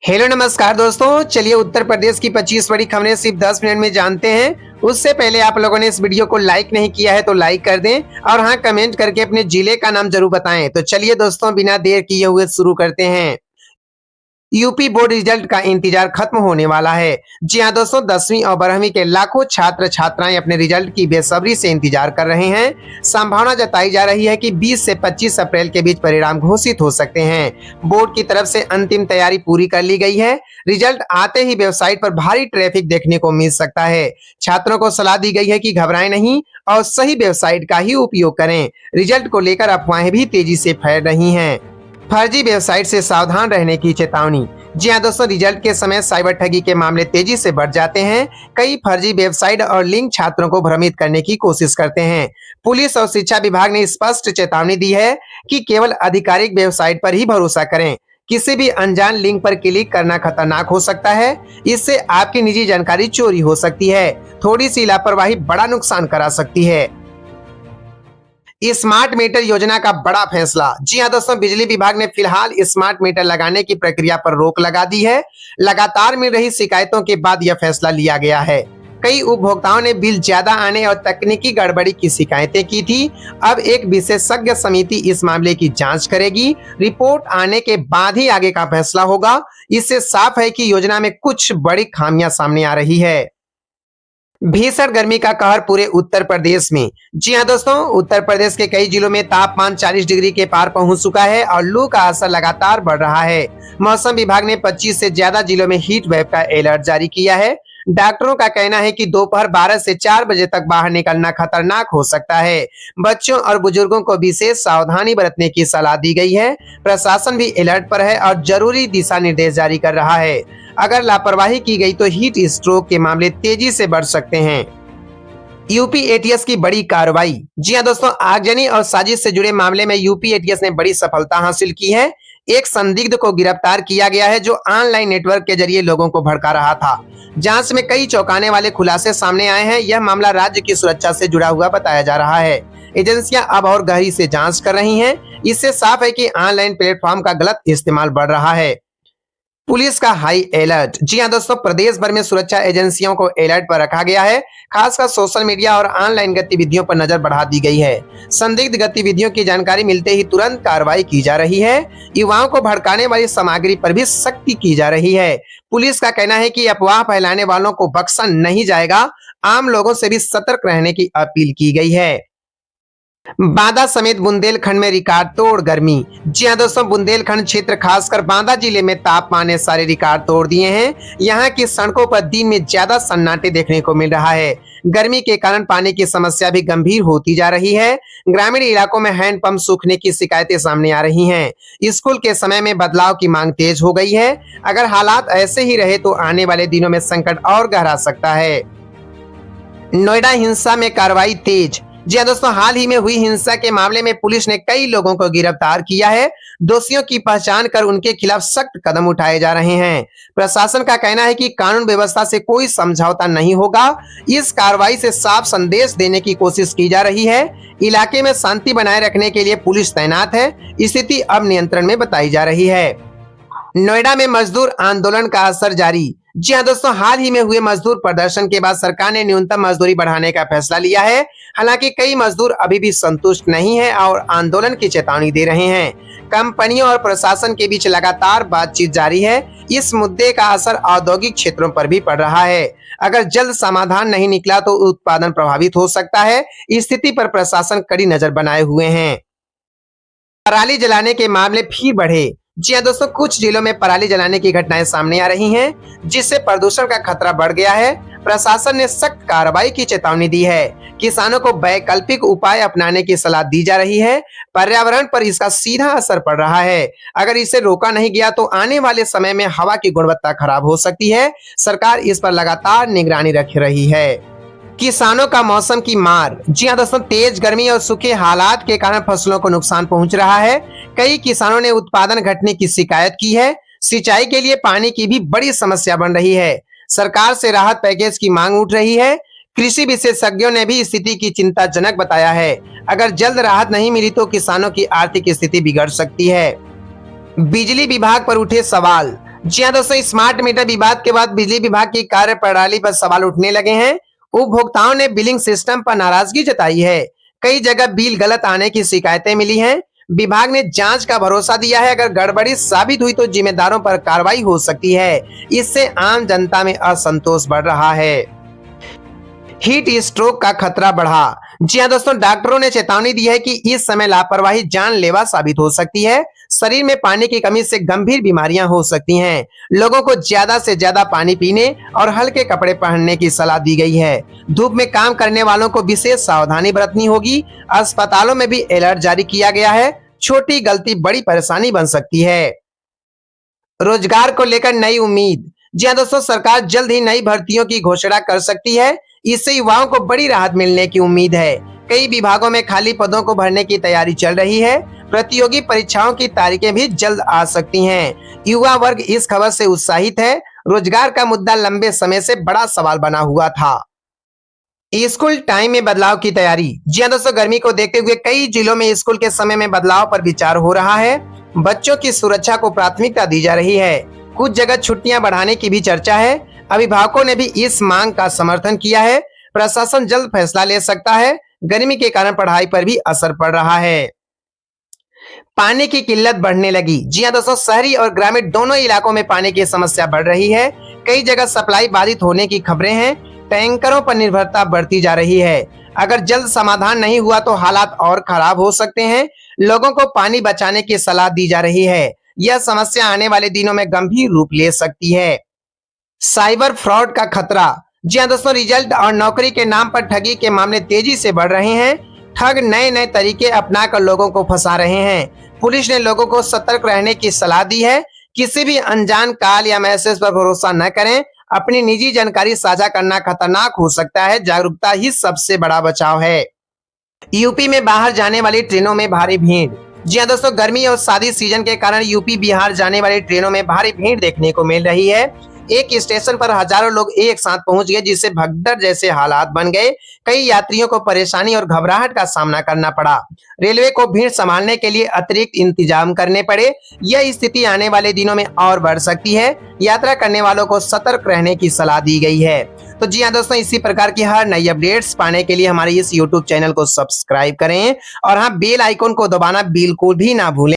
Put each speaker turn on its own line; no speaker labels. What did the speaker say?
Hello नमस्कार दोस्तों, चलिए उत्तर प्रदेश की 25 बड़ी खबरें सिर्फ 10 मिनट में जानते हैं। उससे पहले आप लोगों ने इस वीडियो को लाइक नहीं किया है तो लाइक कर दें और हाँ, कमेंट करके अपने जिले का नाम जरूर बताएं। तो चलिए दोस्तों, बिना देर किए हुए शुरू करते हैं। यूपी बोर्ड रिजल्ट का इंतजार खत्म होने वाला है। जी हाँ दोस्तों, 10वीं और 12वीं के लाखों छात्र छात्राएं अपने रिजल्ट की बेसब्री से इंतजार कर रहे हैं। संभावना जताई जा रही है कि 20 से 25 अप्रैल के बीच परिणाम घोषित हो सकते हैं। बोर्ड की तरफ से अंतिम तैयारी पूरी कर ली गई है। रिजल्ट आते ही वेबसाइट पर भारी ट्रैफिक देखने को मिल सकता है। छात्रों को सलाह दी गई है कि घबराएं नहीं और सही वेबसाइट का ही उपयोग करें। रिजल्ट को लेकर अफवाहें भी तेजी से फैल रही हैं। फर्जी वेबसाइट से सावधान रहने की चेतावनी। जी हाँ दोस्तों, रिजल्ट के समय साइबर ठगी के मामले तेजी से बढ़ जाते हैं। कई फर्जी वेबसाइट और लिंक छात्रों को भ्रमित करने की कोशिश करते हैं। पुलिस और शिक्षा विभाग ने स्पष्ट चेतावनी दी है कि केवल आधिकारिक वेबसाइट पर ही भरोसा करें। किसी भी अनजान लिंक पर क्लिक करना खतरनाक हो सकता है। इससे आपकी निजी जानकारी चोरी हो सकती है। थोड़ी सी लापरवाही बड़ा नुकसान करा सकती है। स्मार्ट मीटर योजना का बड़ा फैसला। जी हां दोस्तों, बिजली विभाग ने फिलहाल स्मार्ट मीटर लगाने की प्रक्रिया पर रोक लगा दी है। लगातार मिल रही शिकायतों के बाद यह फैसला लिया गया है। कई उपभोक्ताओं ने बिल ज्यादा आने और तकनीकी गड़बड़ी की शिकायतें की थी। अब एक विशेषज्ञ समिति इस मामले की जांच करेगी। रिपोर्ट आने के बाद ही आगे का फैसला होगा। इससे साफ है कि योजना में कुछ बड़ी खामियां सामने आ रही है। भीषण गर्मी का कहर पूरे उत्तर प्रदेश में। जी हां दोस्तों, उत्तर प्रदेश के कई जिलों में तापमान 40 डिग्री के पार पहुंच चुका है और लू का असर लगातार बढ़ रहा है। मौसम विभाग ने 25 से ज्यादा जिलों में हीट वेव का अलर्ट जारी किया है। डॉक्टरों का कहना है कि दोपहर 12 से 4 बजे तक बाहर निकलना खतरनाक हो सकता है। बच्चों और बुजुर्गों को विशेष सावधानी बरतने की सलाह दी गई है। प्रशासन भी अलर्ट पर है और जरूरी दिशा निर्देश जारी कर रहा है। अगर लापरवाही की गई तो हीट स्ट्रोक के मामले तेजी से बढ़ सकते हैं। यूपी एटीएस की बड़ी कार्रवाई। जी हां दोस्तों, आगजनी और साजिश से जुड़े मामले में यूपी एटीएस ने बड़ी सफलता हासिल की है। एक संदिग्ध को गिरफ्तार किया गया है जो ऑनलाइन नेटवर्क के जरिए लोगों को भड़का रहा था। जांच में कई चौंकाने वाले खुलासे सामने आए हैं। यह मामला राज्य की सुरक्षा से जुड़ा हुआ बताया जा रहा है। एजेंसियां अब और गहरी से जांच कर रही हैं। इससे साफ है कि ऑनलाइन प्लेटफॉर्म का गलत इस्तेमाल बढ़ रहा है। पुलिस का हाई अलर्ट। जी हां दोस्तों, प्रदेश भर में सुरक्षा एजेंसियों को अलर्ट पर रखा गया है। खासकर सोशल मीडिया और ऑनलाइन गतिविधियों पर नजर बढ़ा दी गई है। संदिग्ध गतिविधियों की जानकारी मिलते ही तुरंत कार्रवाई की जा रही है। युवाओं को भड़काने वाली सामग्री पर भी सख्ती की जा रही है। पुलिस का कहना है कि अफवाह फैलाने वालों को बख्शा नहीं जाएगा। आम लोगों से भी सतर्क रहने की अपील की गई है। बांदा समेत बुंदेलखंड में रिकॉर्ड तोड़ गर्मी। जी हां दोस्तों, बुंदेलखंड क्षेत्र खासकर बांदा जिले में तापमान ने सारे रिकॉर्ड तोड़ दिए हैं। यहाँ की सड़कों पर दिन में ज्यादा सन्नाटे देखने को मिल रहा है। गर्मी के कारण पानी की समस्या भी गंभीर होती जा रही है। ग्रामीण इलाकों में हैंडपंप सूखने की शिकायतें सामने आ रही हैं। स्कूल के समय में बदलाव की मांग तेज हो गई है। अगर हालात ऐसे ही रहे तो आने वाले दिनों में संकट और गहरा सकता है। नोएडा हिंसा में कार्रवाई तेज। जी हां दोस्तों, हाल ही में हुई हिंसा के मामले में पुलिस ने कई लोगों को गिरफ्तार किया है। दोषियों की पहचान कर उनके खिलाफ सख्त कदम उठाए जा रहे हैं। प्रशासन का कहना है कि कानून व्यवस्था से कोई समझौता नहीं होगा। इस कार्रवाई से साफ संदेश देने की कोशिश की जा रही है। इलाके में शांति बनाए रखने के लिए पुलिस तैनात है। स्थिति अब नियंत्रण में बताई जा रही है। नोएडा में मजदूर आंदोलन का असर जारी। जी हां दोस्तों, हाल ही में हुए मजदूर प्रदर्शन के बाद सरकार ने न्यूनतम मजदूरी बढ़ाने का फैसला लिया है। हालांकि कई मजदूर अभी भी संतुष्ट नहीं हैं और आंदोलन की चेतावनी दे रहे हैं। कंपनियों और प्रशासन के बीच लगातार बातचीत जारी है। इस मुद्दे का असर औद्योगिक क्षेत्रों पर भी पड़ रहा है। अगर जल्द समाधान नहीं निकला तो उत्पादन प्रभावित हो सकता है। स्थिति पर प्रशासन कड़ी नजर बनाए हुए हैं। पराली जलाने के मामले फिर बढ़े। जी हां दोस्तों, कुछ जिलों में पराली जलाने की घटनाएं सामने आ रही हैं, जिससे प्रदूषण का खतरा बढ़ गया है। प्रशासन ने सख्त कार्रवाई की चेतावनी दी है। किसानों को वैकल्पिक उपाय अपनाने की सलाह दी जा रही है। पर्यावरण पर इसका सीधा असर पड़ रहा है। अगर इसे रोका नहीं गया तो आने वाले समय में हवा की गुणवत्ता खराब हो सकती है। सरकार इस पर लगातार निगरानी रख रही है। किसानों का मौसम की मार। जी हां दोस्तों, तेज गर्मी और सूखे हालात के कारण फसलों को नुकसान पहुंच रहा है। कई किसानों ने उत्पादन घटने की शिकायत की है। सिंचाई के लिए पानी की भी बड़ी समस्या बन रही है। सरकार से राहत पैकेज की मांग उठ रही है। कृषि विशेषज्ञों ने भी स्थिति की चिंताजनक बताया है। अगर जल्द राहत नहीं मिली तो किसानों की आर्थिक स्थिति बिगड़ सकती है। बिजली विभाग पर उठे सवाल। जी हाँ दोस्तों, स्मार्ट मीटर विवाद के बाद बिजली विभाग की कार्य प्रणाली पर सवाल उठने लगे हैं। उपभोक्ताओं ने बिलिंग सिस्टम पर नाराजगी जताई है। कई जगह बिल गलत आने की शिकायतें मिली हैं। विभाग ने जांच का भरोसा दिया है। अगर गड़बड़ी साबित हुई तो जिम्मेदारों पर कार्रवाई हो सकती है। इससे आम जनता में असंतोष बढ़ रहा है। हीट स्ट्रोक का खतरा बढ़ा। जी हाँ दोस्तों, डॉक्टरों ने चेतावनी दी है कि इस समय लापरवाही जानलेवा साबित हो सकती है। शरीर में पानी की कमी से गंभीर बीमारियां हो सकती हैं। लोगों को ज्यादा से ज्यादा पानी पीने और हल्के कपड़े पहनने की सलाह दी गई है। धूप में काम करने वालों को विशेष सावधानी बरतनी होगी। अस्पतालों में भी अलर्ट जारी किया गया है। छोटी गलती बड़ी परेशानी बन सकती है। रोजगार को लेकर नई उम्मीद। जी हाँ दोस्तों, सरकार जल्द ही नई भर्तियों की घोषणा कर सकती है। इससे युवाओं को बड़ी राहत मिलने की उम्मीद है। कई विभागों में खाली पदों को भरने की तैयारी चल रही है। प्रतियोगी परीक्षाओं की तारीखें भी जल्द आ सकती हैं। युवा वर्ग इस खबर से उत्साहित है। रोजगार का मुद्दा लंबे समय से बड़ा सवाल बना हुआ था। स्कूल टाइम में बदलाव की तैयारी। जी हाँ दोस्तों, गर्मी को देखते हुए कई जिलों में स्कूल के समय में बदलाव पर विचार हो रहा है। बच्चों की सुरक्षा को प्राथमिकता दी जा रही है। कुछ जगह छुट्टियां बढ़ाने की भी चर्चा है। अभिभावकों ने भी इस मांग का समर्थन किया है। प्रशासन जल्द फैसला ले सकता है। गर्मी के कारण पढ़ाई पर भी असर पड़ रहा है। पानी की किल्लत बढ़ने लगी। जी हाँ दोस्तों, शहरी और ग्रामीण दोनों इलाकों में पानी की समस्या बढ़ रही है। कई जगह सप्लाई बाधित होने की खबरें हैं। टैंकरों पर निर्भरता बढ़ती जा रही है। अगर जल्द समाधान नहीं हुआ तो हालात और खराब हो सकते हैं। लोगों को पानी बचाने की सलाह दी जा रही है। यह समस्या आने वाले दिनों में गंभीर रूप ले सकती है। साइबर फ्रॉड का खतरा। जी हाँ दोस्तों, रिजल्ट और नौकरी के नाम पर ठगी के मामले तेजी से बढ़ रहे हैं। ठग नए नए तरीके अपनाकर लोगों को फंसा रहे हैं। पुलिस ने लोगों को सतर्क रहने की सलाह दी है। किसी भी अनजान कॉल या मैसेज पर भरोसा न करें। अपनी निजी जानकारी साझा करना खतरनाक हो सकता है। जागरूकता ही सबसे बड़ा बचाव है। यूपी में बाहर जाने वाली ट्रेनों में भारी भीड़। जी हाँ दोस्तों, गर्मी और शादी सीजन के कारण यूपी बिहार जाने वाली ट्रेनों में भारी भीड़ देखने को मिल रही है। एक स्टेशन पर हजारों लोग एक साथ पहुंच गए, जिससे भगदड़ जैसे हालात बन गए। कई यात्रियों को परेशानी और घबराहट का सामना करना पड़ा। रेलवे को भीड़ संभालने के लिए अतिरिक्त इंतजाम करने पड़े। यह स्थिति आने वाले दिनों में और बढ़ सकती है। यात्रा करने वालों को सतर्क रहने की सलाह दी गई है। तो जी हाँ दोस्तों, इसी प्रकार की हर नई अपडेट्स पाने के लिए हमारे इस YouTube चैनल को सब्सक्राइब करें और हाँ, बेल आइकन को दबाना बिल्कुल भी ना भूलें।